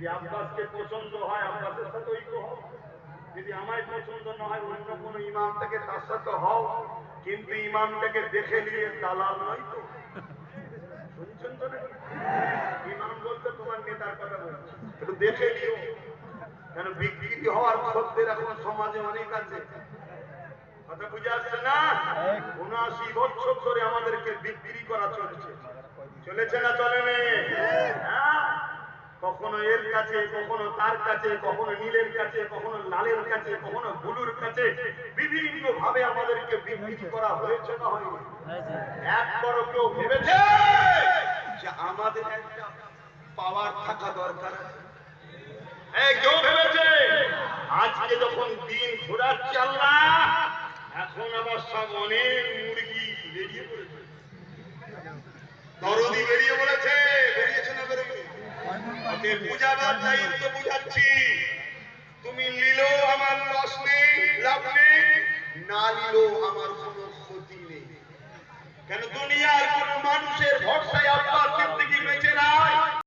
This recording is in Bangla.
যদি আব্বাসকে পছন্দ হয় আব্বাসের সাথে ঐক্য হও, যদি আমায় পছন্দ না হয় অন্য কোনো ইমাম থেকে তার সাথে হও, কিন্তু ইমামটাকে দেখে নিয়ে দালাল নয় তো। শুনছেন তো নাকি? ইমাম বলতে তোমার নেতার কথা বলছে, একটু দেখে নিও, কেন বিক্রি হওয়ার খদ্দের এখন সমাজে অনেক আছে। কথা বুঝে আসছে না? ৭৯ বছর ধরে আমাদেরকে বিক্রি করা চলছে, চলেছে না চলেনি? হ্যাঁ, কখনো এর কাছে, কখনো তার কাছে, কখনো নীলের কাছে, কখনো লালের কাছে, কখনো ব্লুর কাছে, বিভিন্ন ভাবে আমাদেরকে বিক্রি করা হয়েছে না হয়নি? একবারও কেউ ভেবেছে যে আমাদের একটা পাওয়ার থাকা দরকার? কেউ ভেবেছে? আজকে যখন দিন ঘোরাচ্ছে আল্লাহ, এখন আবার সব অনেক মুরগি বেরিয়ে পড়েছে, দরদি বেরিয়ে পড়েছে। বেরিয়েছে না বেরোয়নি? ওকে বুঝাবার দায়িত্ব বুঝাচ্ছি। তুমি নিলেও আমার লস নেই, লাভ নেই, না নিলেও আমার কোনো ক্ষতি নেই। কেন দুনিয়ার কোন মানুষের ভরসায় আব্বাস